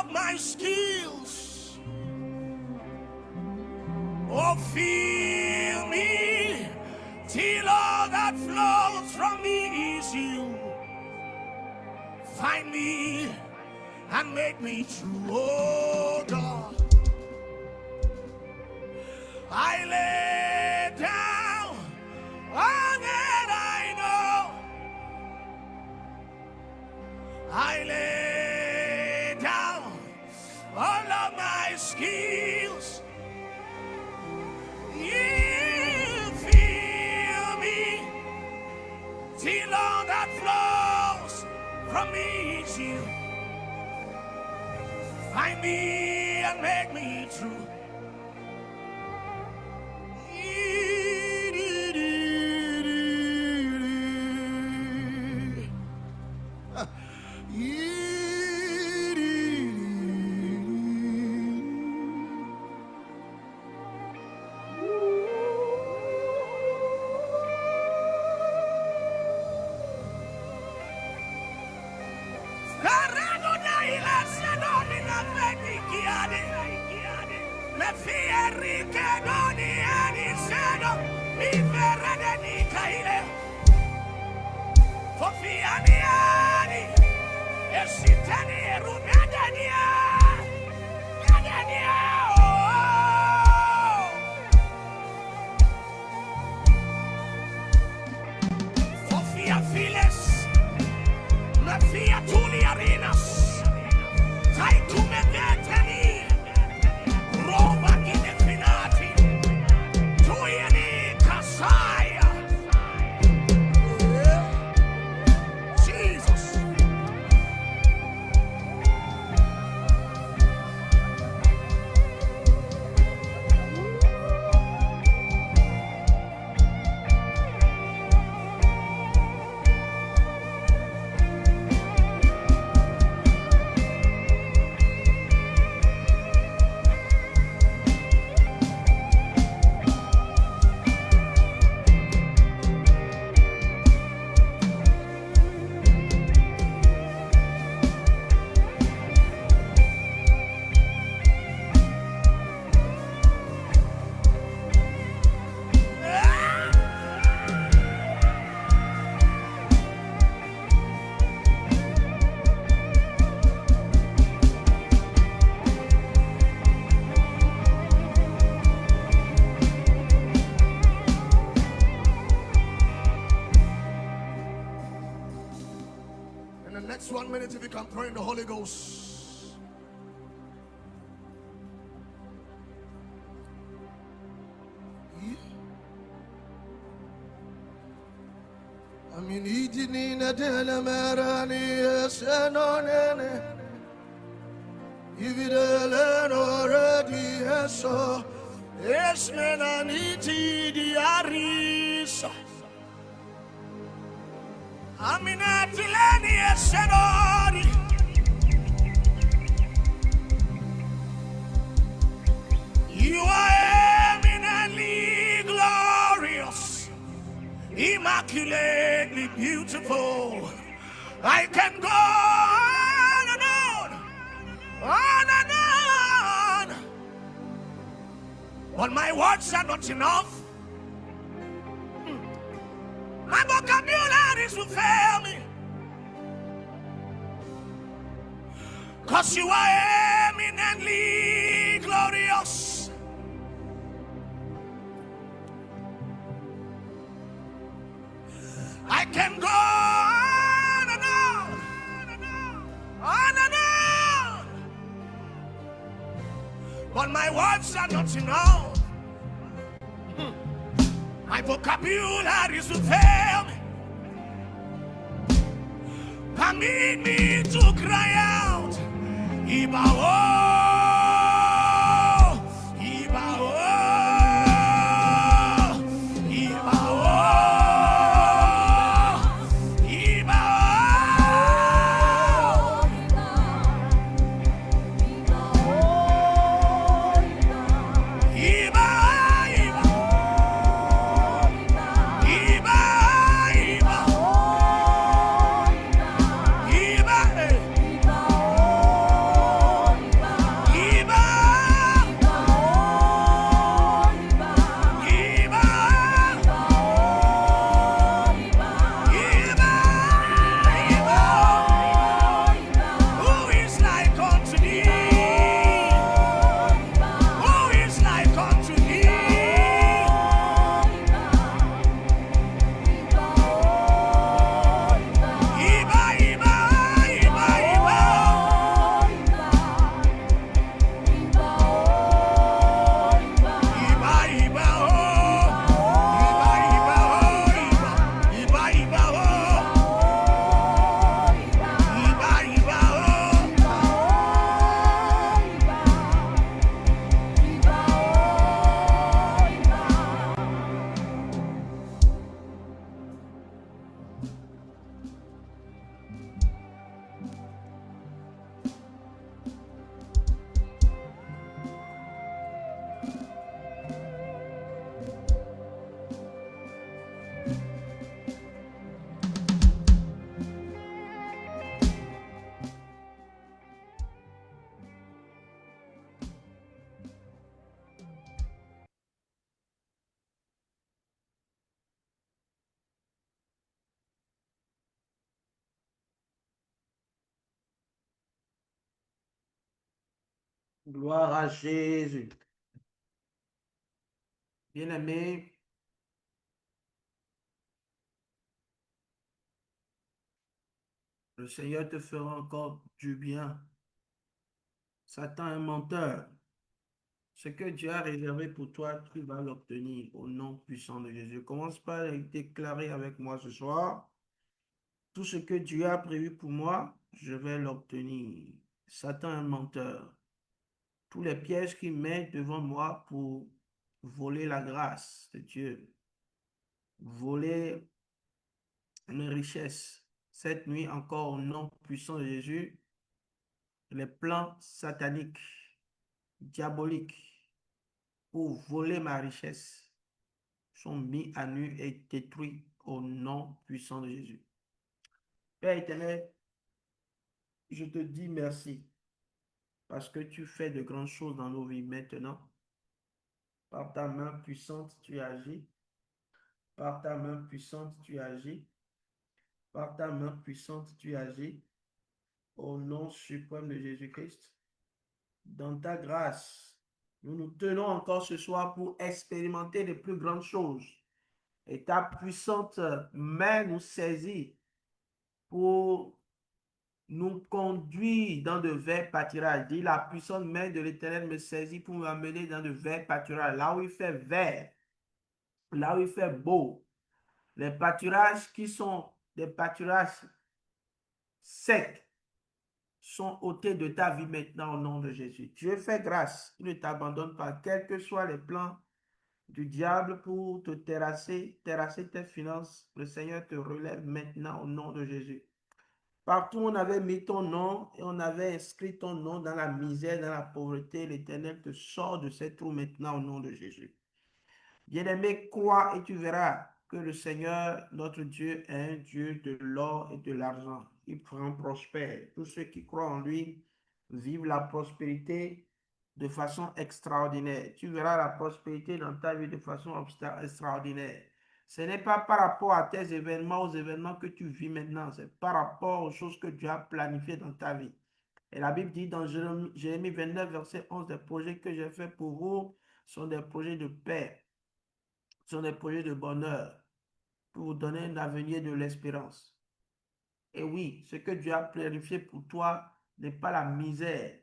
of my skills. Oh, fill me till all that flows from me is you. Find me and make me true, oh God. I lay down all that I know. I lay down all of my skills. You fill me till all that flows from me is you. Find me and make me true. Next 1 minute, if you can pray in the Holy Ghost. I mean, eating a telemarani, senonene. If it already so, yes, men, I need the Arisa. Amina Tilani Senori. You are eminently glorious, immaculately beautiful. I can go on and on. But my words are not enough. My vocabularies will fail me. 'Cause you are eminently glorious. I can go on and on. But my words are not enough. My vocabularies will fail me. Permit me to cry out, Ibao. Gloire à Jésus. Bien-aimé, le Seigneur te fera encore du bien. Satan est un menteur. Ce que Dieu a réservé pour toi, tu vas l'obtenir au nom puissant de Jésus. Commence par déclarer avec moi ce soir. Tout ce que Dieu a prévu pour moi, je vais l'obtenir. Satan est un menteur. Tous les pièges qu'il met devant moi pour voler la grâce de Dieu, voler mes richesses. Cette nuit encore, au nom puissant de Jésus, les plans sataniques, diaboliques, pour voler ma richesse sont mis à nu et détruits au nom puissant de Jésus. Père éternel, je te dis merci parce que tu fais de grandes choses dans nos vies maintenant. Par ta main puissante, tu agis. Par ta main puissante, tu agis. Par ta main puissante, tu agis. Au nom suprême de Jésus-Christ, dans ta grâce, nous nous tenons encore ce soir pour expérimenter les plus grandes choses. Et ta puissante main nous saisit pour nous conduire dans de verts pâturages. Dis, la puissante main de l'Éternel me saisit pour m'amener dans de verts pâturages, là où il fait vert, là où il fait beau. Les pâturages qui sont des pâturages secs sont ôtés de ta vie maintenant au nom de Jésus. Dieu fait grâce, il ne t'abandonne pas, quels que soient les plans du diable pour te terrasser tes finances. Le Seigneur te relève maintenant au nom de Jésus. Partout où on avait mis ton nom et on avait inscrit ton nom dans la misère, dans la pauvreté, l'Éternel te sort de ces trous maintenant au nom de Jésus. Bien-aimé, crois et tu verras que le Seigneur, notre Dieu, est un Dieu de l'or et de l'argent. Il prend prospère. Tous ceux qui croient en lui vivent la prospérité de façon extraordinaire. Tu verras la prospérité dans ta vie de façon extraordinaire. Ce n'est pas par rapport à tes événements, aux événements que tu vis maintenant, c'est par rapport aux choses que Dieu a planifiées dans ta vie. Et la Bible dit dans Jérémie 29, verset 11, des projets que j'ai faits pour vous sont des projets de paix, sont des projets de bonheur, pour vous donner un avenir de l'espérance. Et oui, ce que Dieu a planifié pour toi n'est pas la misère,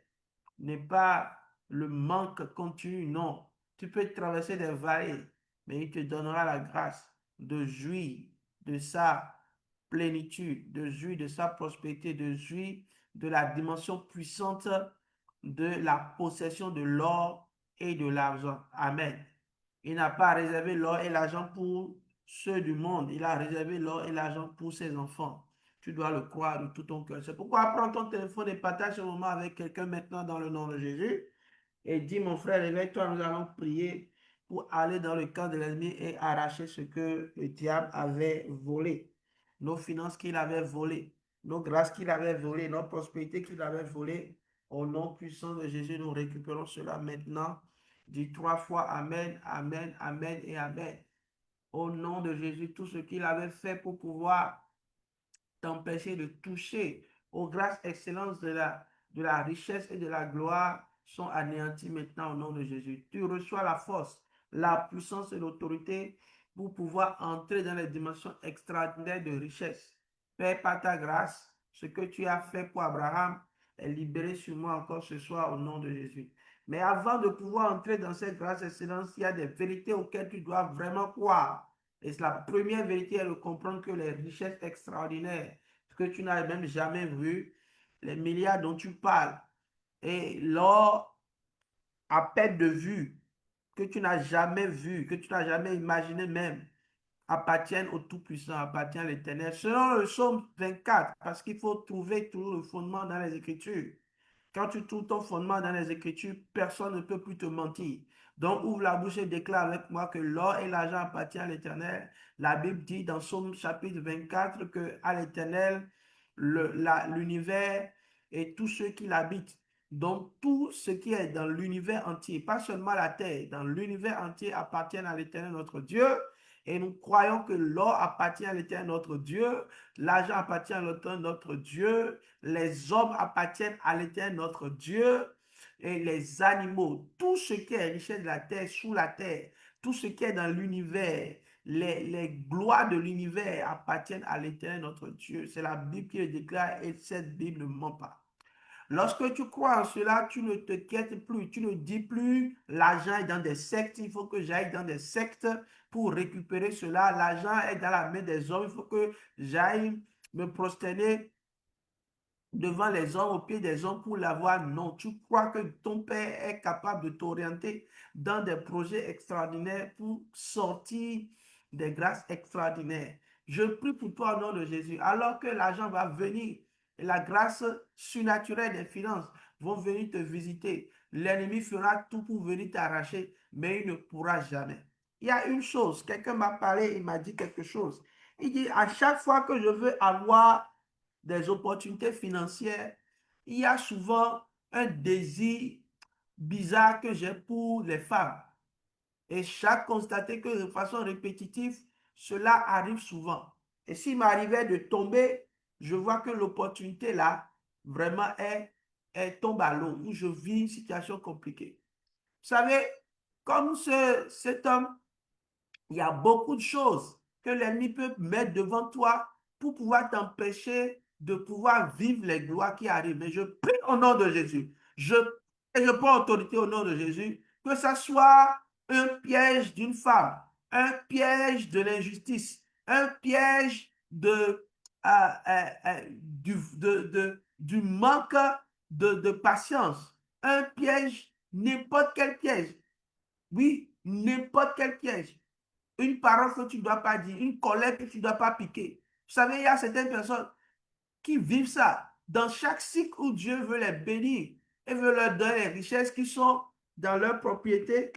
n'est pas le manque continu, non. Tu peux traverser des vallées, mais il te donnera la grâce de jouir de sa plénitude, de jouir de sa prospérité, de jouir de la dimension puissante de la possession de l'or et de l'argent. Amen. Il n'a pas réservé l'or et l'argent pour ceux du monde. Il a réservé l'or et l'argent pour ses enfants. Tu dois le croire de tout ton cœur. C'est pourquoi prends ton téléphone et partage ce moment avec quelqu'un maintenant dans le nom de Jésus. Et dis, mon frère, réveille-toi, nous allons prier pour aller dans le camp de l'ennemi et arracher ce que le diable avait volé. Nos finances qu'il avait volées, nos grâces qu'il avait volées, nos prospérités qu'il avait volées. Au nom puissant de Jésus, nous récupérons cela maintenant. Dis 3 fois Amen, Amen, Amen et Amen. Au nom de Jésus, tout ce qu'il avait fait pour pouvoir t'empêcher de toucher aux grâces excellences de la richesse et de la gloire sont anéantis maintenant au nom de Jésus. Tu reçois la force, la puissance et l'autorité pour pouvoir entrer dans les dimensions extraordinaires de richesse. Père, par ta grâce, ce que tu as fait pour Abraham est libéré sur moi encore ce soir au nom de Jésus. Mais avant de pouvoir entrer dans cette grâce excellence, il y a des vérités auxquelles tu dois vraiment croire. Et la première vérité est de comprendre que les richesses extraordinaires que tu n'as même jamais vues, les milliards dont tu parles, et l'or à perte de vue, que tu n'as jamais vu, que tu n'as jamais imaginé même, appartiennent au Tout-Puissant, appartiennent à l'Éternel. Selon le psaume 24, parce qu'il faut trouver toujours le fondement dans les Écritures. Quand tu trouves ton fondement dans les Écritures, personne ne peut plus te mentir. Donc, ouvre la bouche et déclare avec moi que l'or et l'argent appartiennent à l'Éternel. La Bible dit dans Psaume chapitre 24 que à l'Éternel, l'univers et tous ceux qui l'habitent. Donc, tout ce qui est dans l'univers entier, pas seulement la terre, dans l'univers entier appartiennent à l'Éternel notre Dieu. Et nous croyons que l'or appartient à l'Éternel notre Dieu, l'argent appartient à l'Éternel notre Dieu, les hommes appartiennent à l'Éternel notre Dieu. et les animaux, tout ce qui est richesse de la terre, sous la terre, tout ce qui est dans l'univers, les gloires de l'univers appartiennent à l'Éternel notre Dieu. C'est la Bible qui le déclare et cette Bible ne ment pas. Lorsque tu crois en cela, tu ne te quittes plus, tu ne dis plus l'argent est dans des sectes, il faut que j'aille dans des sectes pour récupérer cela. L'argent est dans la main des hommes, il faut que j'aille me prosterner devant les hommes, au pied des hommes pour l'avoir. Non, tu crois que ton Père est capable de t'orienter dans des projets extraordinaires pour sortir des grâces extraordinaires. Je prie pour toi au nom de Jésus. Alors que l'argent va venir et la grâce surnaturelle des finances vont venir te visiter, l'ennemi fera tout pour venir t'arracher, mais il ne pourra jamais. Il y a une chose, quelqu'un m'a parlé, il m'a dit quelque chose. Il dit, à chaque fois que je veux avoir des opportunités financières, il y a souvent un désir bizarre que j'ai pour les femmes. Et chaque constaté que de façon répétitive, cela arrive souvent. Et s'il m'arrivait de tomber, je vois que l'opportunité là, vraiment tombe à l'eau, où je vis une situation compliquée. Vous savez, comme cet homme, il y a beaucoup de choses que l'ennemi peut mettre devant toi pour pouvoir t'empêcher de pouvoir vivre les gloires qui arrivent. Mais je prie au nom de Jésus. Et je prends autorité au nom de Jésus. Que ça soit un piège d'une femme, un piège de l'injustice, un piège du manque de patience, un piège, n'importe quel piège. Oui, n'importe quel piège. Une parole que tu ne dois pas dire, une colère que tu ne dois pas piquer. Vous savez, il y a certaines personnes qui vivent ça. Dans chaque cycle où Dieu veut les bénir et veut leur donner les richesses qui sont dans leur propriété,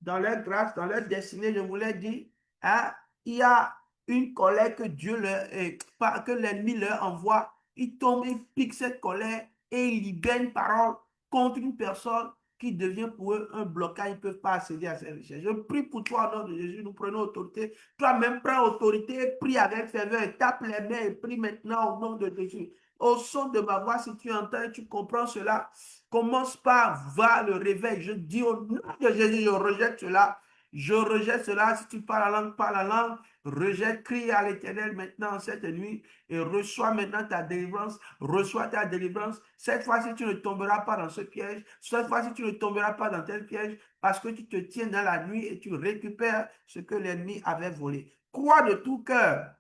dans leur grâce, dans leur destinée, je vous l'ai dit, hein, il y a une colère que que l'ennemi leur envoie. Il tombe, il pique cette colère et il libère une parole contre une personne qui devient pour eux un blocage, ils ne peuvent pas accéder à ces richesses. Je prie pour toi au nom de Jésus, nous prenons autorité. Toi-même, prends autorité, prie avec ferveur, tape les mains et prie maintenant au nom de Jésus. Au son de ma voix, si tu entends et tu comprends cela, commence par voir le réveil. Je dis au nom de Jésus, je rejette cela. Je rejette cela. Si tu parles la langue, parle la langue. Rejette, crie à l'Éternel maintenant cette nuit et reçois maintenant ta délivrance. Reçois ta délivrance. Cette fois-ci, tu ne tomberas pas dans ce piège. Cette fois-ci, tu ne tomberas pas dans tel piège parce que tu te tiens dans la nuit et tu récupères ce que l'ennemi avait volé. Crois de tout cœur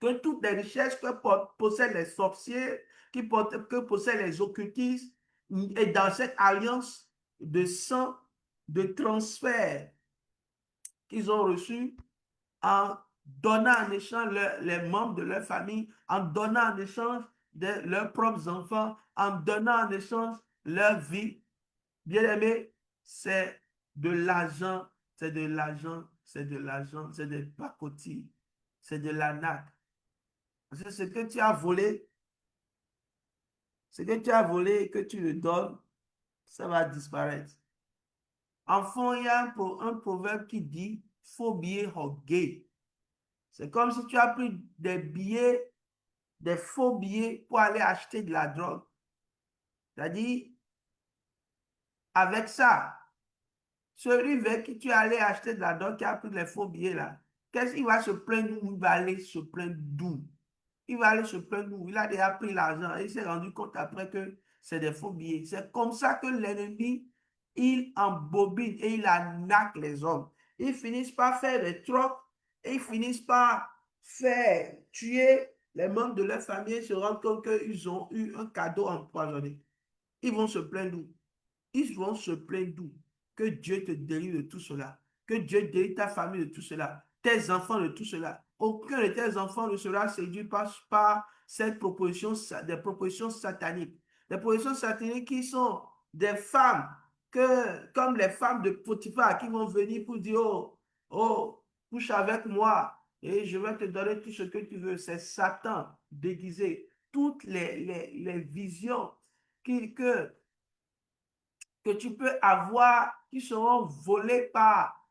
que toutes les richesses que possèdent les sorciers, que possèdent les occultistes, et dans cette alliance de sang, de transfert qu'ils ont reçu en donnant en échange les membres de leur famille, en donnant en échange leurs propres enfants, en donnant en échange leur vie. Bien aimé, c'est de l'argent, c'est de l'argent, c'est de l'argent, c'est des pacotilles, c'est de l'arnaque. C'est ce que tu as volé, ce que tu as volé et que tu le donnes, ça va disparaître. Enfin, il y a un proverbe qui dit faux billets hogués. C'est comme si tu as pris des billets, des faux billets pour aller acheter de la drogue. C'est-à-dire, avec ça, celui vers qui tu es allé acheter de la drogue, qui a pris les faux billets là, qu'est-ce qu'il va se plaindre où il va aller se plaindre d'où? Il va aller se plaindre où? Il a déjà pris l'argent et il s'est rendu compte après que c'est des faux billets. C'est comme ça que l'ennemi, il embobine et il arnaque les hommes. Ils finissent par faire des trocs et ils finissent par faire tuer les membres de leur famille et se rendent compte qu'ils ont eu un cadeau empoisonné. Ils vont se plaindre d'où? Ils vont se plaindre d'où? Que Dieu te délivre de tout cela. Que Dieu délivre ta famille de tout cela. Tes enfants de tout cela. Aucun de tes enfants ne sera séduit par cette proposition, des propositions sataniques. Des propositions sataniques qui sont des femmes comme les femmes de Potiphar qui vont venir pour dire, oh, couche avec moi et je vais te donner tout ce que tu veux. C'est Satan déguisé. Toutes les visions que tu peux avoir qui seront volés par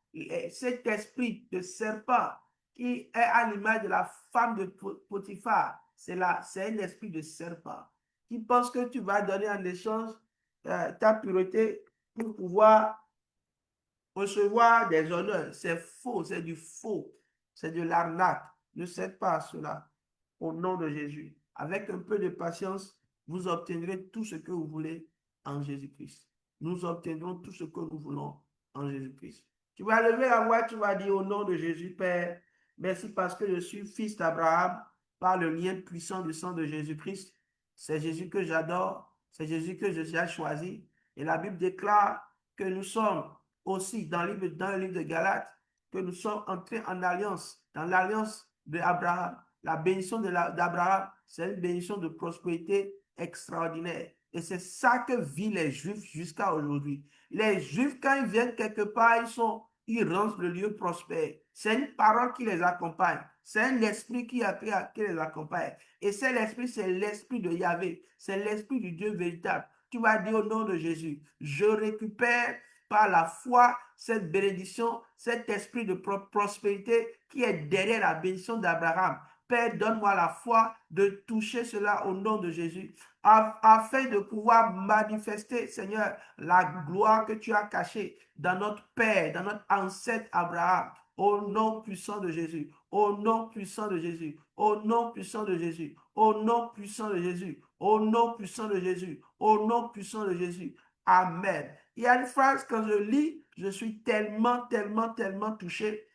cet esprit de serpent qui est à l'image de la femme de Potiphar. C'est un esprit de serpent qui pense que tu vas donner en échange ta pureté pour pouvoir recevoir des honneurs. C'est faux, c'est du faux, c'est de l'arnaque. Ne cède pas à cela. Au nom de Jésus. Avec un peu de patience, vous obtiendrez tout ce que vous voulez en Jésus-Christ. Nous obtiendrons tout ce que nous voulons en Jésus-Christ. Tu vas lever la voix, tu vas dire au nom de Jésus, Père, merci parce que je suis fils d'Abraham par le lien puissant du sang de Jésus-Christ. C'est Jésus que j'adore, c'est Jésus que je suis choisi. Et la Bible déclare que nous sommes aussi dans le livre de Galates, que nous sommes entrés en alliance, dans l'alliance d'Abraham. La bénédiction d'Abraham, c'est une bénédiction de prospérité extraordinaire. Et c'est ça que vivent les Juifs jusqu'à aujourd'hui. Les Juifs, quand ils viennent quelque part, ils rendent le lieu prospère. C'est une parole qui les accompagne. C'est un esprit qui les accompagne. Et c'est l'esprit de Yahvé. C'est l'esprit du Dieu véritable. Tu vas dire au nom de Jésus, je récupère par la foi cette bénédiction, cet esprit de prospérité qui est derrière la bénédiction d'Abraham. Père, donne-moi la foi de toucher cela au nom de Jésus, afin de pouvoir manifester, Seigneur, la gloire que tu as cachée dans notre Père, dans notre ancêtre Abraham. Au nom puissant de Jésus, au nom puissant de Jésus, au nom puissant de Jésus, au nom puissant de Jésus, au nom puissant de Jésus, au nom puissant de Jésus. Amen. Il y a une phrase, quand je lis, je suis tellement, tellement, tellement touché.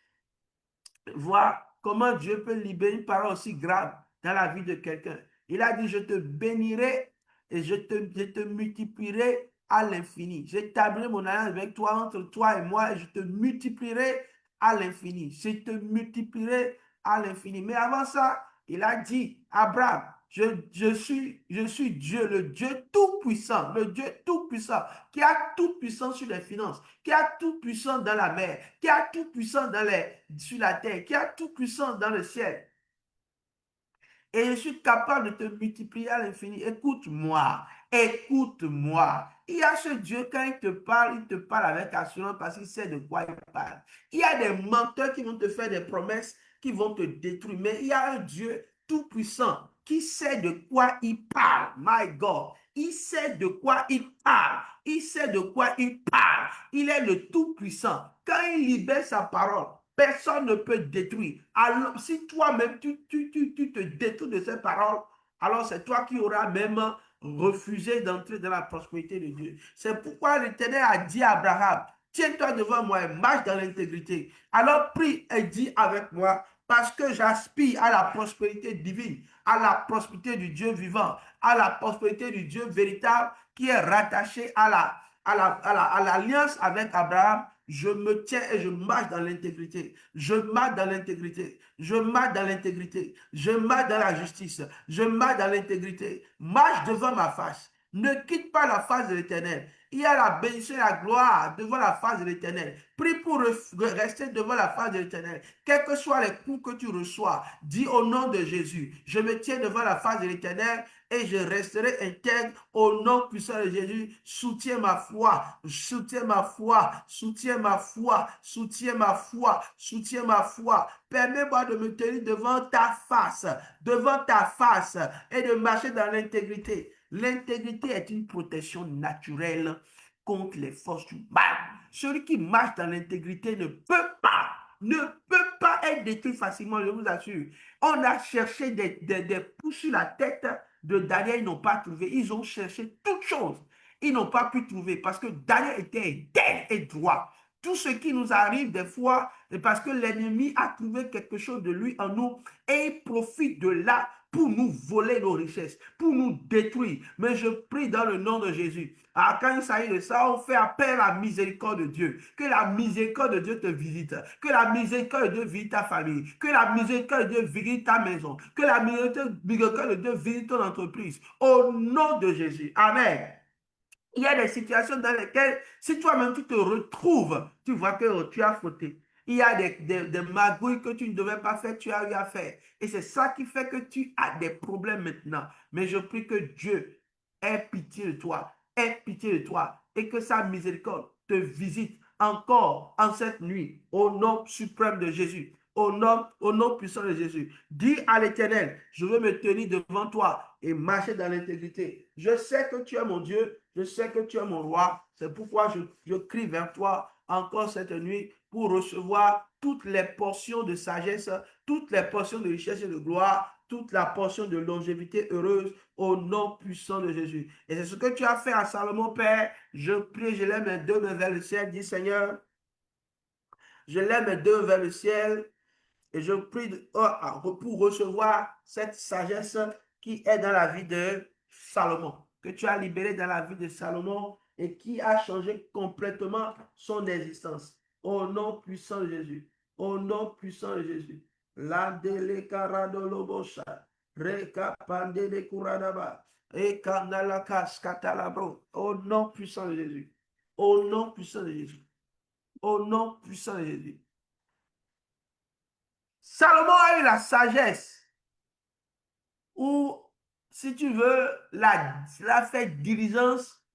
Voir comment Dieu peut libérer une parole aussi grave dans la vie de quelqu'un. Il a dit, je te bénirai et je te multiplierai à l'infini. J'établirai mon alliance avec toi, entre toi et moi, et je te multiplierai à l'infini. Je te multiplierai à l'infini. Mais avant ça, il a dit, Abraham, je suis Dieu, le Dieu tout-puissant, le Dieu tout-puissant, qui a toute puissance sur les finances, qui a tout puissant dans la mer, qui a tout puissant sur la terre, qui a tout puissant dans le ciel. Et je suis capable de te multiplier à l'infini. Écoute-moi, écoute-moi. Il y a ce Dieu, quand il te parle avec assurance parce qu'il sait de quoi il parle. Il y a des menteurs qui vont te faire des promesses qui vont te détruire. Mais il y a un Dieu tout-puissant qui sait de quoi il parle. My God. Il sait de quoi il parle. Il sait de quoi il parle. Il est le tout-puissant. Quand il libère sa parole, personne ne peut détruire. Alors, si toi-même, tu te détruis de ces paroles, alors c'est toi qui auras même refusé d'entrer dans la prospérité de Dieu. C'est pourquoi l'Éternel a dit à Abraham, tiens-toi devant moi et marche dans l'intégrité. Alors prie et dis avec moi, parce que j'aspire à la prospérité divine, à la prospérité du Dieu vivant, à la prospérité du Dieu véritable qui est rattaché à l'alliance avec Abraham. Je me tiens et je marche dans l'intégrité. Je marche dans l'intégrité. Je marche dans l'intégrité. Je marche dans la justice. Je marche dans l'intégrité. Marche devant ma face. Ne quitte pas la face de l'Éternel. Il y a la bénédiction et la gloire devant la face de l'Éternel. Prie pour rester devant la face de l'Éternel. Quels que soient les coups que tu reçois, dis au nom de Jésus, je me tiens devant la face de l'Éternel et je resterai intègre au nom puissant de Jésus. Soutiens ma foi, soutiens ma foi, soutiens ma foi, soutiens ma foi, soutiens ma foi. Permets-moi de me tenir devant ta face et de marcher dans l'intégrité. L'intégrité est une protection naturelle contre les forces du mal. Celui qui marche dans l'intégrité ne peut pas être détruit facilement, je vous assure. On a cherché des poux sur la tête de Daniel, ils n'ont pas trouvé. Ils ont cherché toutes choses. Ils n'ont pas pu trouver parce que Daniel était intègre et droit. Tout ce qui nous arrive des fois, c'est parce que l'ennemi a trouvé quelque chose de lui en nous et il profite de là pour nous voler nos richesses, pour nous détruire. Mais je prie dans le nom de Jésus. Ah, quand il s'agit de ça, on fait appel à la miséricorde de Dieu. Que la miséricorde de Dieu te visite. Que la miséricorde de Dieu visite ta famille. Que la miséricorde de Dieu visite ta maison. Que la miséricorde de Dieu visite ton entreprise. Au nom de Jésus. Amen. Il y a des situations dans lesquelles, si toi-même tu te retrouves, tu vois que tu as fauté. Il y a des magouilles que tu ne devais pas faire, tu as eu à faire. Et c'est ça qui fait que tu as des problèmes maintenant. Mais je prie que Dieu ait pitié de toi, et que sa miséricorde te visite encore en cette nuit, au nom suprême de Jésus. au nom puissant de Jésus. Dis à l'Éternel, je veux me tenir devant toi et marcher dans l'intégrité. Je sais que tu es mon Dieu, je sais que tu es mon roi. C'est pourquoi je crie vers toi encore cette nuit pour recevoir toutes les portions de sagesse, toutes les portions de richesse et de gloire, toute la portion de longévité heureuse au nom puissant de Jésus. Et c'est ce que tu as fait à Salomon, Père. Je prie, je lève mes deux mains vers le ciel, dis Seigneur, je lève mes deux mains vers le ciel et je prie pour recevoir cette sagesse qui est dans la vie de Salomon, que tu as libéré dans la vie de Salomon et qui a changé complètement son existence. Au nom puissant de Jésus. Au nom puissant de Jésus. La dele karadolobosha. Rekapande de kuradaba. Et kandalakas katalabro. Au nom puissant de Jésus. Au nom puissant de Jésus. Au nom puissant de Jésus. Salomon a eu la sagesse, ou si tu veux, la fait diligence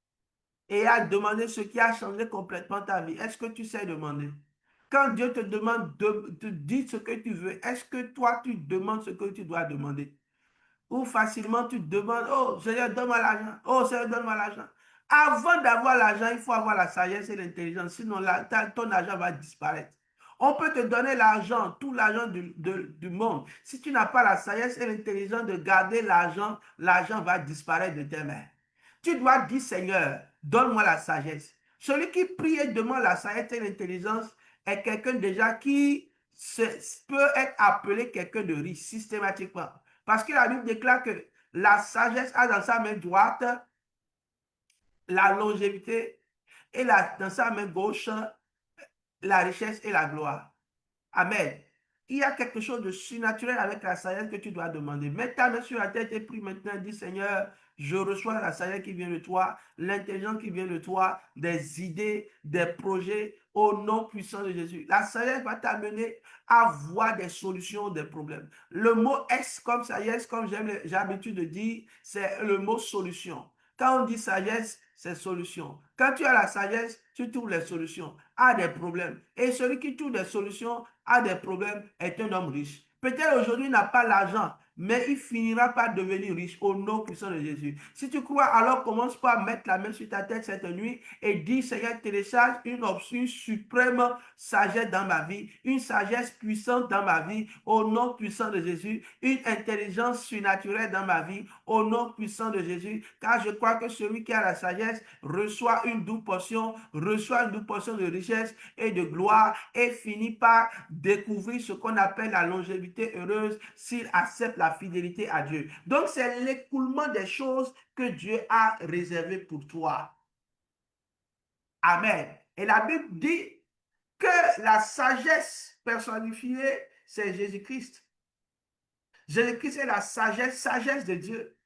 et a demandé ce qui a changé complètement ta vie. Est-ce que tu sais demander? Quand Dieu te demande de te dire ce que tu veux, est-ce que toi tu demandes ce que tu dois demander? Ou facilement tu te demandes, oh Seigneur, donne-moi l'argent. Oh Seigneur, donne-moi l'argent. Avant d'avoir l'argent, il faut avoir la sagesse et l'intelligence. Sinon, ton argent va disparaître. On peut te donner l'argent, tout l'argent du monde. Si tu n'as pas la sagesse et l'intelligence de garder l'argent, l'argent va disparaître de tes mains. Tu dois dire, Seigneur, donne-moi la sagesse. Celui qui prie et demande la sagesse et l'intelligence est quelqu'un déjà qui peut être appelé quelqu'un de riche systématiquement. Parce que la Bible déclare que la sagesse a dans sa main droite la longévité et dans sa main gauche la richesse et la gloire. Amen. Il y a quelque chose de surnaturel avec la sagesse que tu dois demander. Mets ta main sur la tête et prie maintenant. Dis Seigneur, je reçois la sagesse qui vient de toi, l'intelligence qui vient de toi, des idées, des projets au nom puissant de Jésus. La sagesse va t'amener à voir des solutions des problèmes. Le mot S comme sagesse, comme j'ai l'habitude de dire, c'est le mot solution. Quand on dit sagesse, c'est solution. Quand tu as la sagesse, tu trouves les solutions à des problèmes. Et celui qui trouve des solutions à des problèmes est un homme riche. Peut-être aujourd'hui il n'a pas l'argent, mais il finira par devenir riche au nom puissant de Jésus. Si tu crois, alors commence par mettre la main sur ta tête cette nuit et dis, Seigneur, télécharge une option suprême sagesse dans ma vie, une sagesse puissante dans ma vie au nom puissant de Jésus, une intelligence surnaturelle dans ma vie au nom puissant de Jésus, car je crois que celui qui a la sagesse reçoit une double portion, de richesse et de gloire et finit par découvrir ce qu'on appelle la longévité heureuse s'il accepte la fidélité à Dieu. Donc, c'est l'écoulement des choses que Dieu a réservé pour toi. Amen. Et la Bible dit que la sagesse personnifiée, c'est Jésus-Christ. Jésus-Christ est la sagesse de Dieu.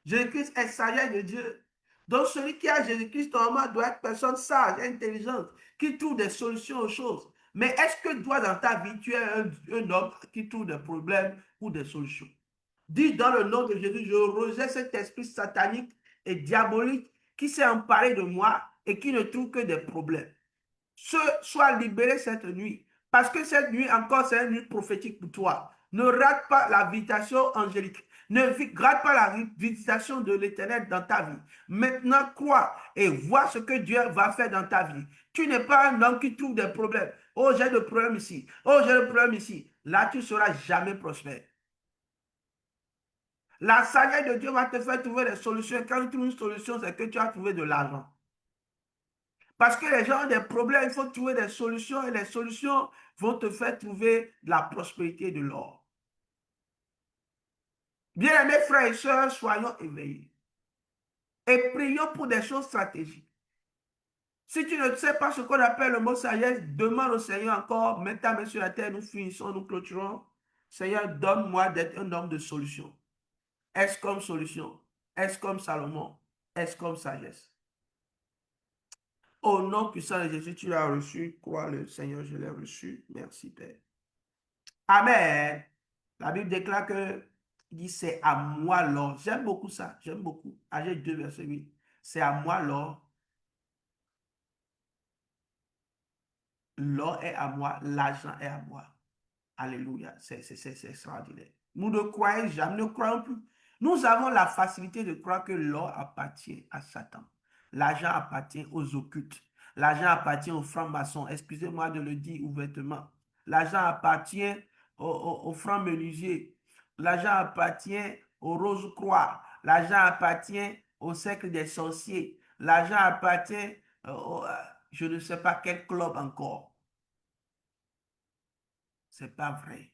Jésus-Christ est sagesse de Dieu. Donc, celui qui a Jésus-Christ, normalement, doit être personne sage, intelligente, qui trouve des solutions aux choses. Mais est-ce que toi, dans ta vie, tu es un homme qui trouve des problèmes ou des solutions? Dis dans le nom de Jésus, je rejette cet esprit satanique et diabolique qui s'est emparé de moi et qui ne trouve que des problèmes. Sois libéré cette nuit. Parce que cette nuit encore, c'est une nuit prophétique pour toi. Ne rate pas la visitation angélique. Ne rate pas la visitation de l'Éternel dans ta vie. Maintenant, crois et vois ce que Dieu va faire dans ta vie. Tu n'es pas un homme qui trouve des problèmes. Oh, j'ai des problèmes ici. Oh, j'ai des problèmes ici. Là, tu ne seras jamais prospère. La sagesse de Dieu va te faire trouver des solutions. Quand tu trouves une solution, c'est que tu as trouvé de l'argent. Parce que les gens ont des problèmes, il faut trouver des solutions et les solutions vont te faire trouver de la prospérité et de l'or. Bien-aimés frères et sœurs, soyons éveillés et prions pour des choses stratégiques. Si tu ne sais pas ce qu'on appelle le mot sagesse, demande au Seigneur encore, mets ta main sur la terre, nous finissons, nous clôturons. Seigneur, donne-moi d'être un homme de solution. Est-ce comme solution? Est-ce comme Salomon? Est-ce comme sagesse? Au nom puissant de Jésus, tu l'as reçu. Crois le Seigneur, je l'ai reçu. Merci, Père. Amen. La Bible déclare que dit c'est à moi l'or. J'aime beaucoup ça. J'aime beaucoup. Agé 2, verset 8. C'est à moi l'or. L'or est à moi. L'argent est à moi. Alléluia, c'est extraordinaire. Nous ne croyons jamais, ne croyons plus. Nous avons la facilité de croire que l'or appartient à Satan. L'argent appartient aux occultes. L'argent appartient aux francs-maçons. Excusez-moi de le dire ouvertement. L'argent appartient aux francs-menuisiers. L'argent appartient aux rose-croix. L'argent appartient au cercle des sorciers. L'argent appartient je ne sais pas quel club encore. C'est pas vrai.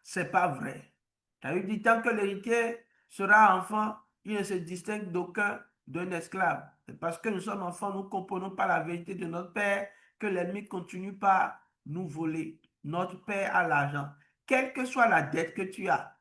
C'est pas vrai. Ça veut dire tant que l'héritier sera enfant, il ne se distingue d'aucun d'un esclave. C'est parce que nous sommes enfants, nous ne comprenons pas la vérité de notre Père que l'ennemi continue par nous voler. Notre Père a l'argent. Quelle que soit la dette que tu as,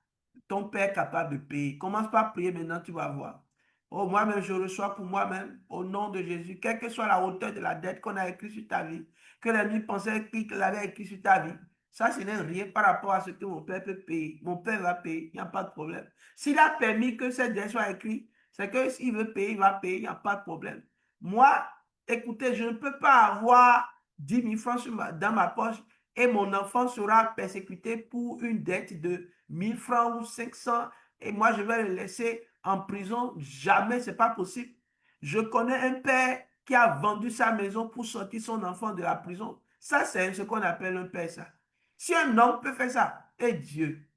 ton Père est capable de payer. Commence par prier maintenant, tu vas voir. Oh, moi-même, je reçois pour moi-même, au nom de Jésus, quelle que soit la hauteur de la dette qu'on a écrite sur ta vie, que l'ennemi pensait qu'il avait écrit sur ta vie, ça, ce n'est rien par rapport à ce que mon père peut payer. Mon père va payer, il n'y a pas de problème. S'il a permis que cette dette soit écrite, c'est que s'il veut payer, il va payer, il n'y a pas de problème. Moi, écoutez, je ne peux pas avoir 10 000 francs dans ma poche et mon enfant sera persécuté pour une dette de 1000 francs ou 500 et moi, je vais le laisser en prison. Jamais, ce n'est pas possible. Je connais un père qui a vendu sa maison pour sortir son enfant de la prison. Ça, c'est ce qu'on appelle un père, ça. Si un homme peut faire ça, et Dieu.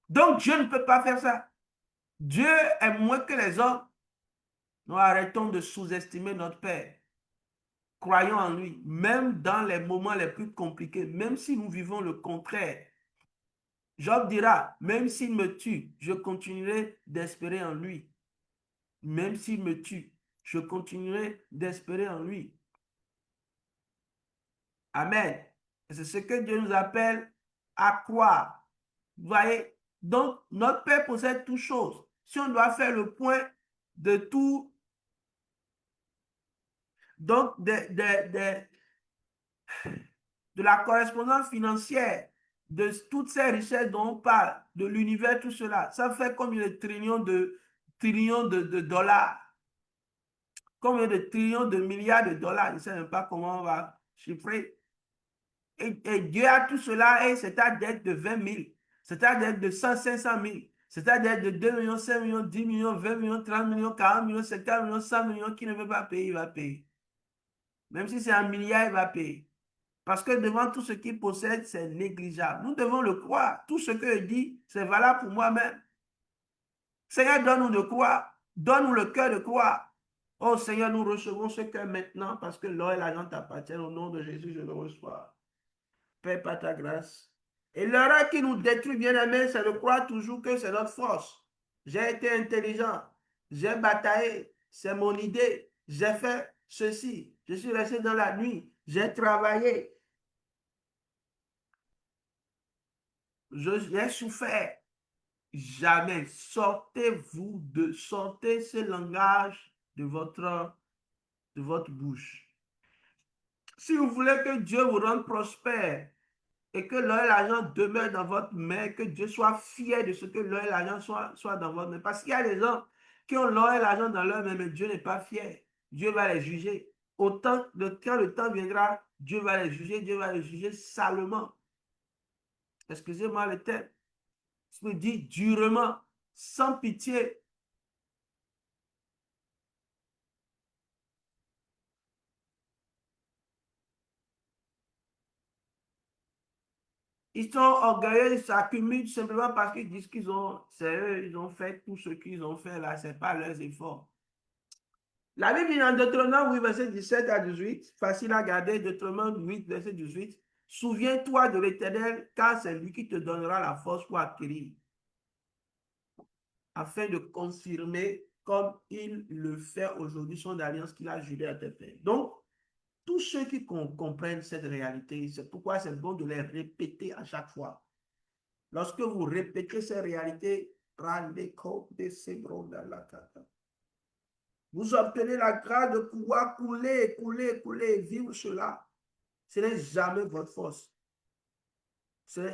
Donc Dieu ne peut pas faire ça. Dieu est moins que les hommes. Nous arrêtons de sous-estimer notre Père. Croyons en lui, même dans les moments les plus compliqués, même si nous vivons le contraire. Job dira, même s'il me tue, je continuerai d'espérer en lui. Même s'il me tue, je continuerai d'espérer en lui. Amen. C'est ce que Dieu nous appelle à croire. Vous voyez? Donc, notre Père possède toutes choses. Si on doit faire le point de tout, donc de la correspondance financière, de toutes ces richesses dont on parle, de l'univers, tout cela, ça fait combien de trillions de dollars? Combien de trillions de milliards de dollars? Je ne sais même pas comment on va chiffrer. Et Dieu a tout cela et c'est à dette de 20 000, c'est à dette de 100, 500 000, c'est à dette de 2 millions, 5 millions, 10 millions, 20 millions, 30 millions, 40 millions, 50 millions, 100 millions, qui ne veut pas payer, il va payer. Même si c'est un milliard, il va payer. Parce que devant tout ce qu'il possède, c'est négligeable. Nous devons le croire. Tout ce que je dis, c'est valable pour moi-même. Seigneur, donne-nous de croire. Donne-nous le cœur de croire. Oh Seigneur, nous recevons ce cœur maintenant parce que l'or et l'argent t'appartiennent. Au nom de Jésus, je le reçois. Père, par ta grâce. Et l'erreur qui nous détruit, bien aimé, c'est de croire toujours que c'est notre force. J'ai été intelligent, j'ai bataillé, c'est mon idée, j'ai fait ceci, je suis resté dans la nuit, j'ai travaillé, j'ai souffert. Jamais. Sortez ce langage de votre bouche. Si vous voulez que Dieu vous rende prospère, et que l'or et l'argent demeurent dans votre main, que Dieu soit fier de ce que l'or et l'argent soit dans votre main. Parce qu'il y a des gens qui ont l'or et l'argent dans leur main, mais Dieu n'est pas fier. Dieu va les juger. Quand le temps viendra, Dieu va les juger salement. Excusez-moi le terme. Je me dis durement, sans pitié. Ils sont orgueilleux, ils s'accumulent simplement parce qu'ils disent c'est eux, ils ont fait tout ce qu'ils ont fait là, c'est pas leurs efforts. La Bible dit dans Deutéronome 8, verset 17 à 18, facile à garder, Deutéronome 8, verset 18, souviens-toi de l'Éternel, car c'est lui qui te donnera la force pour acquérir, afin de confirmer comme il le fait aujourd'hui son alliance qu'il a juré à tes pères. Donc, tous ceux qui comprennent cette réalité, c'est pourquoi c'est bon de les répéter à chaque fois. Lorsque vous répétez ces réalités, vous obtenez la grâce de pouvoir couler, vivre cela. Ce n'est jamais votre force.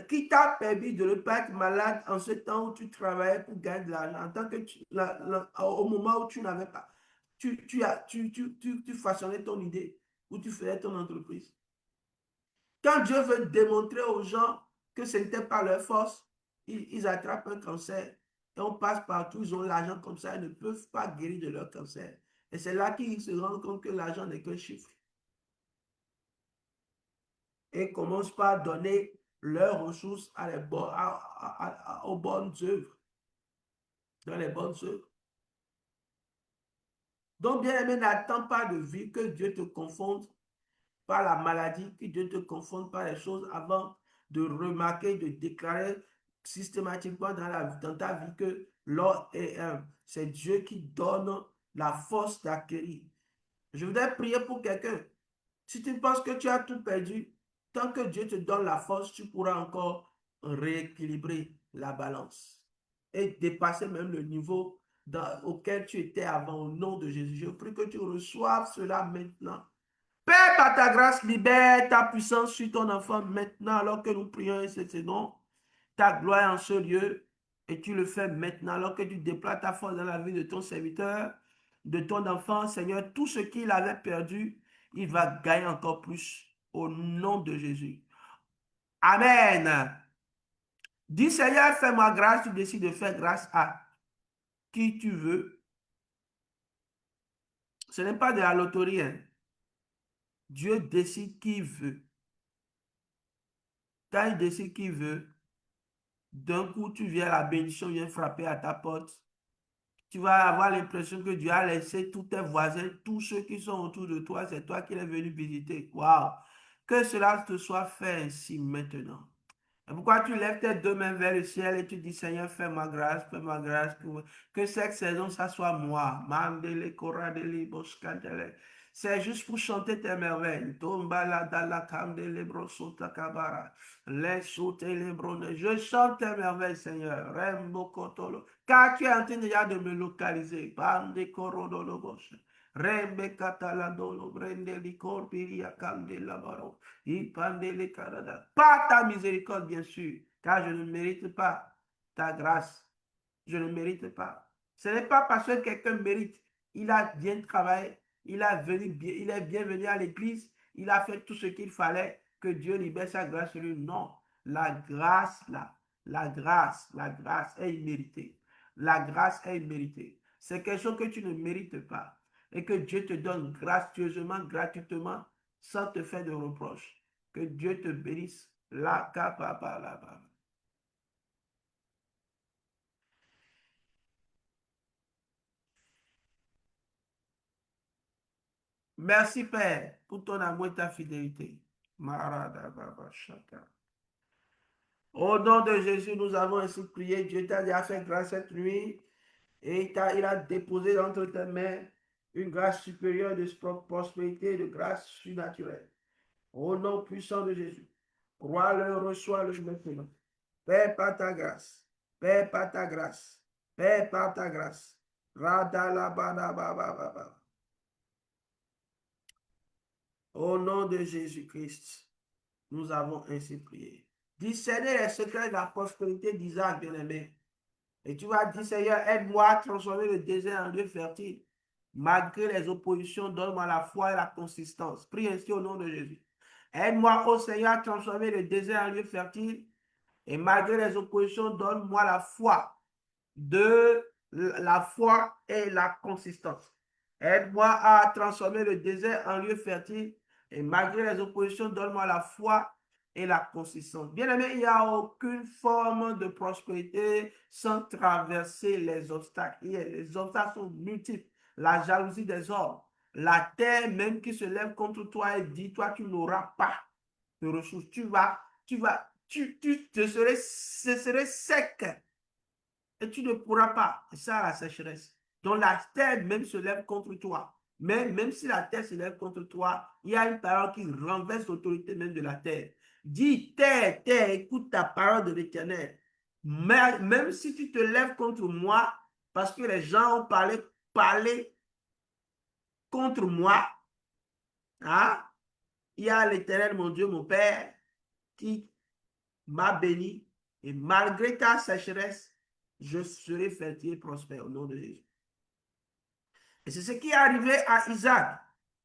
Qui t'a permis de ne pas être malade en ce temps où tu travaillais pour gagner de l'argent, en tant que au moment où tu n'avais pas, tu façonnais ton idée, où tu faisais ton entreprise. Quand Dieu veut démontrer aux gens que ce n'était pas leur force, ils attrapent un cancer et on passe partout, ils ont l'argent comme ça, ils ne peuvent pas guérir de leur cancer. Et c'est là qu'ils se rendent compte que l'argent n'est qu'un chiffre. Et commencent par donner leurs ressources aux bonnes œuvres, dans les bonnes œuvres. Donc, bien aimé, n'attends pas de vivre que Dieu te confonde par la maladie, que Dieu te confonde par les choses avant de remarquer, de déclarer systématiquement dans ta vie que c'est Dieu qui donne la force d'acquérir. Je voudrais prier pour quelqu'un. Si tu penses que tu as tout perdu, tant que Dieu te donne la force, tu pourras encore rééquilibrer la balance et dépasser même le niveau auquel tu étais avant au nom de Jésus. Je prie que tu reçoives cela maintenant. Père, par ta grâce, libère ta puissance sur ton enfant maintenant alors que nous prions et c'est nom. Ta gloire en ce lieu et tu le fais maintenant alors que tu déploies ta force dans la vie de ton serviteur, de ton enfant. Seigneur, tout ce qu'il avait perdu, il va gagner encore plus au nom de Jésus. Amen. Dis Seigneur, fais-moi grâce, tu décides de faire grâce à qui tu veux. Ce n'est pas de la loterie. Hein. Dieu décide qui veut. Quand il décide qui veut, d'un coup, tu viens, la bénédiction vient frapper à ta porte. Tu vas avoir l'impression que Dieu a laissé tous tes voisins, tous ceux qui sont autour de toi, c'est toi qui es venu visiter. Waouh! Que cela te soit fait ainsi maintenant. Et pourquoi tu lèves tes deux mains vers le ciel et tu dis, Seigneur, fais-moi grâce, fais-moi grâce. Que cette saison, ça soit moi. Mandele, koradele, boskadele. C'est juste pour chanter tes merveilles. Je chante tes merveilles, Seigneur. Car tu es en train déjà de me localiser. Bande korodolo bosh. Rembe kataladolo, brende licor, piria candela baro. Par ta miséricorde, bien sûr, car je ne mérite pas ta grâce. Je ne mérite pas. Ce n'est pas parce que quelqu'un mérite. Il a bien travaillé, il est bien venu à l'église, il a fait tout ce qu'il fallait, que Dieu libère sa grâce sur lui. Non, la grâce, la grâce est imméritée. La grâce est imméritée. C'est quelque chose que tu ne mérites pas et que Dieu te donne gracieusement, gratuitement, sans te faire de reproches. Que Dieu te bénisse. La capapa la bas. Merci Père pour ton amour et ta fidélité. Au nom de Jésus, nous avons ainsi prié. Dieu t'a déjà fait grâce cette nuit et il a déposé entre tes mains une grâce supérieure de prospérité, de grâce surnaturelle. Au nom puissant de Jésus, crois-le, reçois-le maintenant. Père, par ta grâce. Père, par ta grâce. Père, par ta grâce. Au nom de Jésus-Christ, nous avons ainsi prié. Discerner les secrets de la prospérité d'Isaac, bien-aimé. Et tu vas dire, Seigneur, aide-moi à transformer le désert en lieu fertile. Malgré les oppositions, donne-moi la foi et la consistance. Prie ainsi au nom de Jésus. Aide-moi, ô Seigneur, à transformer le désert en lieu fertile. Et malgré les oppositions, donne-moi la foi et la consistance. Aide-moi à transformer le désert en lieu fertile et malgré les oppositions, donne-moi la foi et la consistance. Bien aimé, il n'y a aucune forme de prospérité sans traverser les obstacles. Les obstacles sont multiples. La jalousie des hommes, la terre même qui se lève contre toi et dit, toi, tu n'auras pas de ressources. Ce serait sec et tu ne pourras pas. C'est ça la sécheresse. Donc la terre même se lève contre toi. Mais même si la terre se lève contre toi, il y a une parole qui renverse l'autorité même de la terre. Dis, terre, terre, écoute ta parole de l'Éternel. Même si tu te lèves contre moi, parce que les gens ont parlé contre moi, hein, il y a l'Éternel, mon Dieu, mon Père, qui m'a béni. Et malgré ta sécheresse, je serai fertile et prospère au nom de Jésus. Et c'est ce qui est arrivé à Isaac.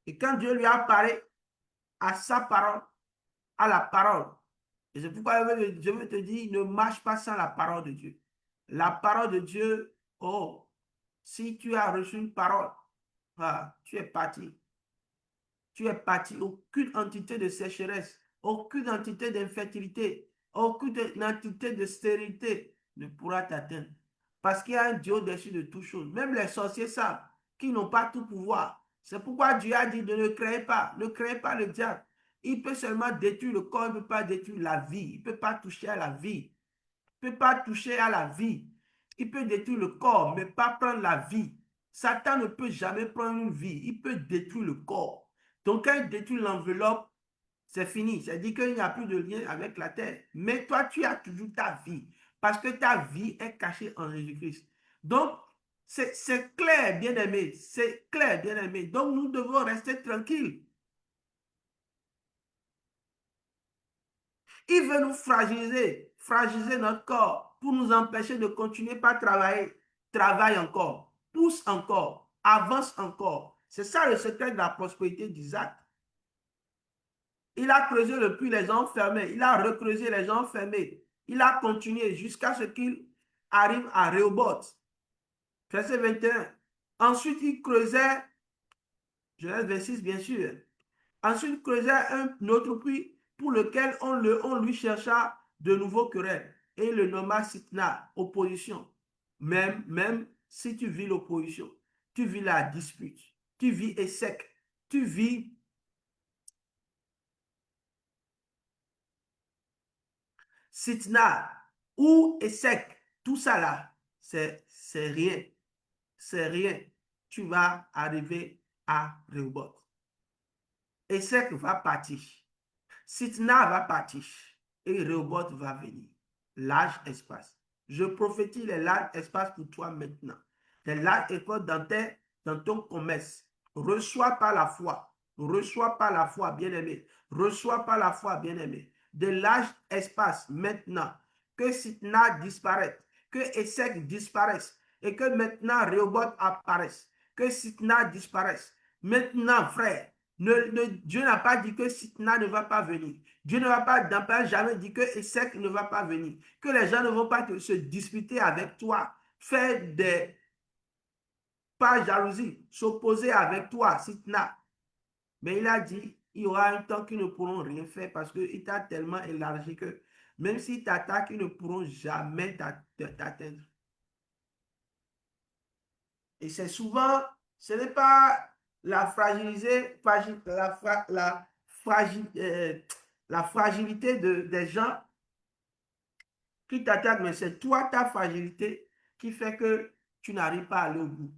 Et quand Dieu lui a parlé à sa parole, à la parole. Et c'est pourquoi je veux te dire, ne marche pas sans la parole de Dieu. La parole de Dieu, oh, si tu as reçu une parole, ah, tu es parti. Tu es parti. Aucune entité de sécheresse, aucune entité d'infertilité, aucune entité de stérilité ne pourra t'atteindre. Parce qu'il y a un Dieu au-dessus de toutes choses. Même les sorciers savent qu'ils n'ont pas tout pouvoir. C'est pourquoi Dieu a dit de ne créer pas. Ne créez pas le diable. Il peut seulement détruire le corps, il ne peut pas détruire la vie. Il ne peut pas toucher à la vie. Il ne peut pas toucher à la vie. Il peut détruire le corps, mais pas prendre la vie. Satan ne peut jamais prendre une vie. Il peut détruire le corps. Donc, quand il détruit l'enveloppe, c'est fini. C'est-à-dire qu'il n'y a plus de lien avec la terre. Mais toi, tu as toujours ta vie. Parce que ta vie est cachée en Jésus-Christ. Donc, c'est clair, bien-aimé. C'est clair, bien-aimé. Donc, nous devons rester tranquilles. Il veut nous fragiliser notre corps pour nous empêcher de continuer par travailler. Travaille encore, pousse encore, avance encore. C'est ça le secret de la prospérité d'Isaac. Il a creusé le puits, les gens fermés. Il a recreusé, les gens fermés. Il a continué jusqu'à ce qu'il arrive à Rehoboth. Verset 21. Ensuite, il creusait, Genèse 26, bien sûr. Ensuite, il creusait un autre puits pour lequel on lui chercha de nouveaux querelles et le nomma Sitna, opposition. Même si tu vis l'opposition, tu vis la dispute, tu vis échec, tu vis Sitna ou échec, tout ça là, c'est rien. C'est rien. Tu vas arriver à Rehoboth. Échec va partir. Sitna va partir et Rehoboth va venir. Large espace. Je prophétise les larges espaces pour toi maintenant. Les larges espaces dans ton commerce. Reçois par la foi. Reçois par la foi, bien-aimé. Reçois par la foi, bien-aimé. De larges espaces maintenant. Que Sitna disparaisse. Que Échec disparaisse. Et que maintenant Rehoboth apparaisse. Que Sitna disparaisse. Maintenant, frère, Dieu n'a pas dit que Sitna ne va pas venir. Dieu ne va pas jamais dit que Échec ne va pas venir. Que les gens ne vont pas se disputer avec toi, faire des pas jalousie, s'opposer avec toi, Sitna. Mais il a dit, il y aura un temps qu'ils ne pourront rien faire parce qu'il t'a tellement élargi que même s'ils t'attaquent, ils ne pourront jamais t'atteindre. Et c'est souvent, ce n'est pas la fragilité des gens qui t'attaquent, mais c'est toi, ta fragilité, qui fait que tu n'arrives pas à aller au bout.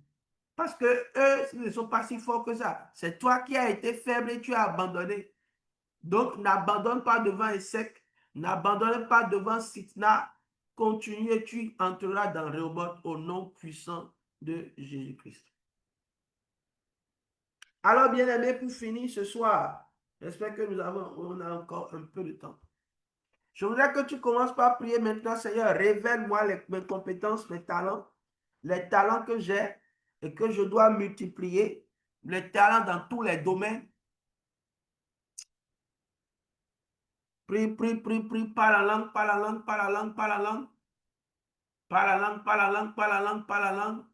Parce que eux, ils ne sont pas si forts que ça. C'est toi qui as été faible et tu as abandonné. Donc, n'abandonne pas devant Échec, n'abandonne pas devant Sitna. Continue et tu entreras dans Rehoboth au nom puissant de Jésus-Christ. Alors, bien-aimés, pour finir ce soir, j'espère que on a encore un peu de temps. Je voudrais que tu commences par prier maintenant, Seigneur, révèle-moi mes compétences, mes talents, les talents que j'ai et que je dois multiplier, les talents dans tous les domaines. Prie, prie, prie, prie, par la langue, par la langue, par la langue, par la langue. Par la langue, par la langue, par la langue, par la langue.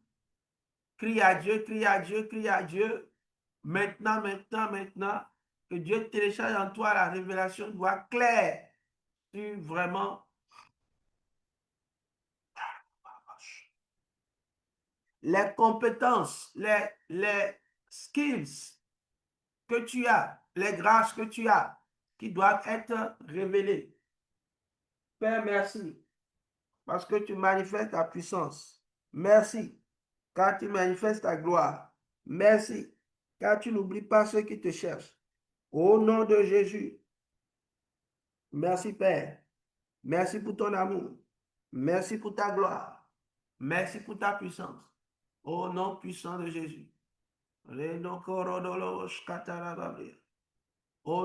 Crie à Dieu, crie à Dieu, crie à Dieu. Maintenant, maintenant, maintenant, que Dieu télécharge en toi la révélation de voix claire sur vraiment les compétences, les skills que tu as, les grâces que tu as, qui doivent être révélées. Père, merci, parce que tu manifestes ta puissance. Merci, car tu manifestes ta gloire. Merci, car tu n'oublies pas ceux qui te cherchent. Au nom de Jésus, merci Père. Merci pour ton amour. Merci pour ta gloire. Merci pour ta puissance. Au nom puissant de Jésus. Au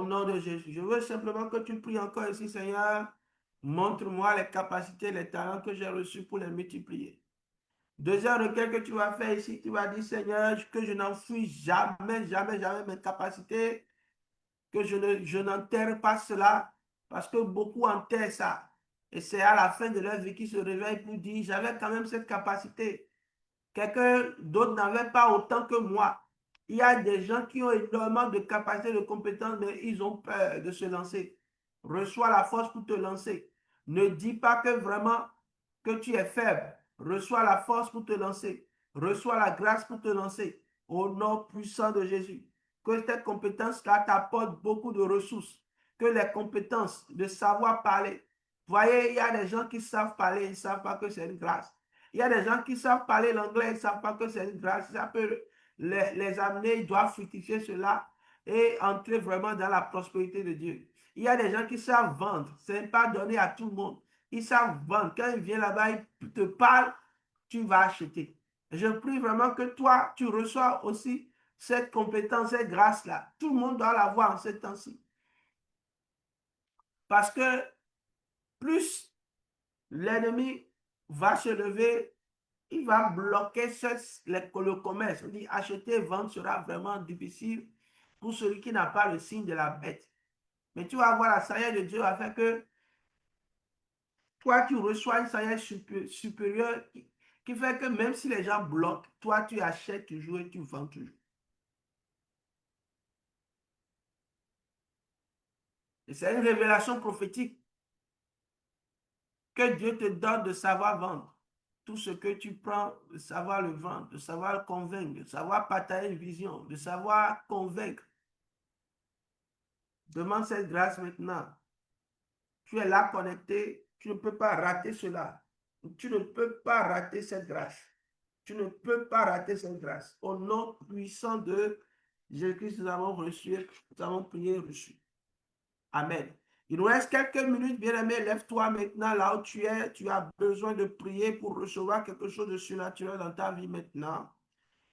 nom de Jésus. Je veux simplement que tu pries encore ici, Seigneur. Montre-moi les capacités, les talents que j'ai reçus pour les multiplier. Deuxième requête que tu vas faire ici, tu vas dire, Seigneur, que je n'enfuis jamais, jamais, jamais mes capacités, que je n'enterre pas cela, parce que beaucoup enterrent ça. Et c'est à la fin de leur vie qu'ils se réveillent pour dire, j'avais quand même cette capacité. Quelqu'un d'autre n'avait pas autant que moi. Il y a des gens qui ont énormément de capacités, de compétences, mais ils ont peur de se lancer. Reçois la force pour te lancer. Ne dis pas que vraiment que tu es faible. Reçois la force pour te lancer. Reçois la grâce pour te lancer. Au nom puissant de Jésus. Que cette compétence-là t'apporte beaucoup de ressources. Que les compétences de savoir parler. Voyez, il y a des gens qui savent parler, ils ne savent pas que c'est une grâce. Il y a des gens qui savent parler l'anglais, ils ne savent pas que c'est une grâce. Ça peut les amener, ils doivent fructifier cela et entrer vraiment dans la prospérité de Dieu. Il y a des gens qui savent vendre. Ce n'est pas donné à tout le monde. Ils savent vendre. Quand ils viennent là-bas, ils te parlent, tu vas acheter. Je prie vraiment que toi, tu reçois aussi cette compétence, cette grâce-là. Tout le monde doit l'avoir en ce temps-ci. Parce que plus l'ennemi va se lever, il va bloquer le commerce. On dit acheter et vendre sera vraiment difficile pour celui qui n'a pas le signe de la bête. Mais tu vas voir la sagesse de Dieu afin que toi, tu reçois une sagesse supérieure qui fait que même si les gens bloquent, toi, tu achètes toujours et tu vends toujours. Et c'est une révélation prophétique que Dieu te donne de savoir vendre. Tout ce que tu prends, de savoir le vendre, de savoir le convaincre, de savoir partager une vision, de savoir convaincre. Demande cette grâce maintenant. Tu es là connecté, tu ne peux pas rater cela. Tu ne peux pas rater cette grâce. Tu ne peux pas rater cette grâce. Au nom puissant de Jésus-Christ, nous avons reçu, nous avons prié, reçu. Amen. Il nous reste quelques minutes, bien-aimé. Lève-toi maintenant là où tu es. Tu as besoin de prier pour recevoir quelque chose de surnaturel dans ta vie maintenant.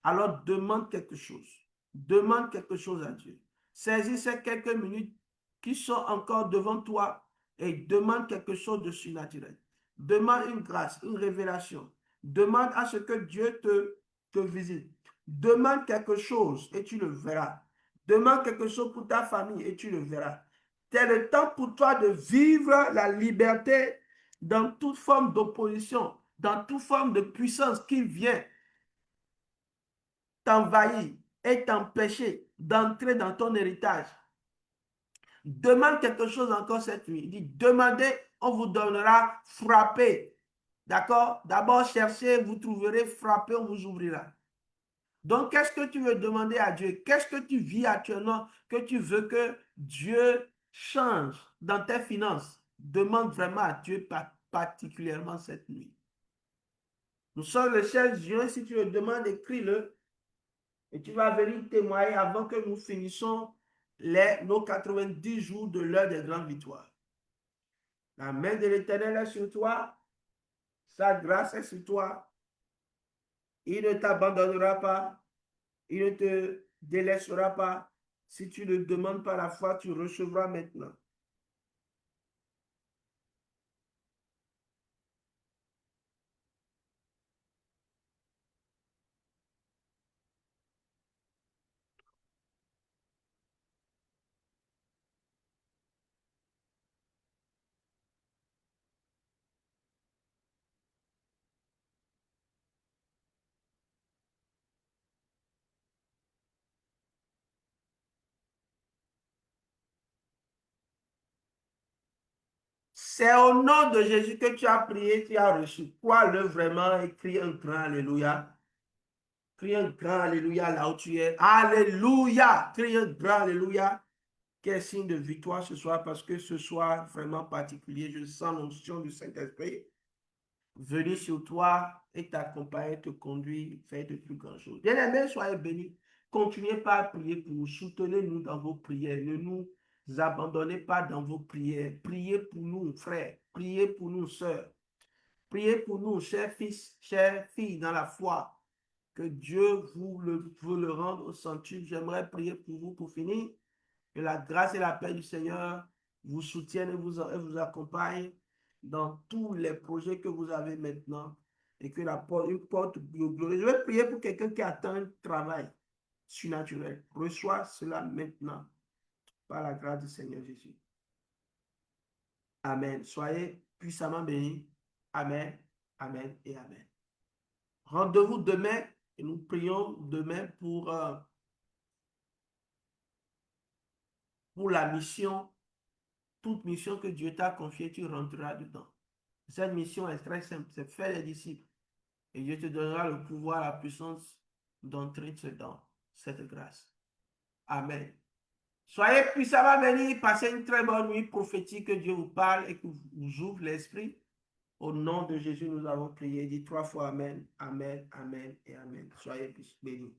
Alors demande quelque chose. Demande quelque chose à Dieu. Saisis ces quelques minutes qui sont encore devant toi et demande quelque chose de surnaturel. Demande une grâce, une révélation. Demande à ce que Dieu te visite. Demande quelque chose et tu le verras. Demande quelque chose pour ta famille et tu le verras. C'est le temps pour toi de vivre la liberté dans toute forme d'opposition, dans toute forme de puissance qui vient t'envahir et t'empêcher d'entrer dans ton héritage. Demande quelque chose encore cette nuit. Il dit, demandez, on vous donnera, frappez. D'accord? D'abord, cherchez, vous trouverez, frappez, on vous ouvrira. Donc, qu'est-ce que tu veux demander à Dieu? Qu'est-ce que tu vis actuellement que tu veux que Dieu change dans tes finances? Demande vraiment à Dieu particulièrement cette nuit. Nous sommes le 16 juin. Si tu le demandes, écris-le. Et tu vas venir témoigner avant que nous finissons nos 90 jours de l'heure des grandes victoires. La main de l'Éternel est sur toi. Sa grâce est sur toi. Il ne t'abandonnera pas. Il ne te délaissera pas. Si tu ne demandes pas la foi, tu recevras maintenant. C'est au nom de Jésus que tu as prié, tu as reçu. Crois-le vraiment et crie un grand Alléluia. Crie un grand Alléluia là où tu es. Alléluia. Crie un grand Alléluia. Quel signe de victoire ce soir, parce que ce soir vraiment particulier, je sens l'onction du Saint-Esprit venir sur toi et t'accompagner, te conduire, faire de plus grandes choses. Bien-aimés, soyez bénis. Continuez pas à prier pour nous. Soutenez-nous dans vos prières. Ne nous abandonnez pas dans vos prières. Priez pour nous, frères. Priez pour nous, sœurs. Priez pour nous, chers fils, chères filles dans la foi. Que Dieu vous le rende au centuple. J'aimerais prier pour vous pour finir. Que la grâce et la paix du Seigneur vous soutiennent et vous accompagnent dans tous les projets que vous avez maintenant et que une porte glorieuse. Je vais prier pour quelqu'un qui attend un travail surnaturel. Reçois cela maintenant. par la grâce du Seigneur Jésus. Amen. Soyez puissamment bénis. Amen, amen et amen. Rendez-vous demain et nous prions demain pour la mission. Toute mission que Dieu t'a confiée, tu rentreras dedans. Cette mission est très simple, c'est faire les disciples. Et Dieu te donnera le pouvoir, la puissance d'entrer dans cette grâce. Amen. Soyez puissamment bénis, passez une très bonne nuit prophétique, que Dieu vous parle et que vous ouvre l'esprit. Au nom de Jésus, nous avons prié. Dis 3 fois Amen, Amen, Amen et Amen. Soyez bénis.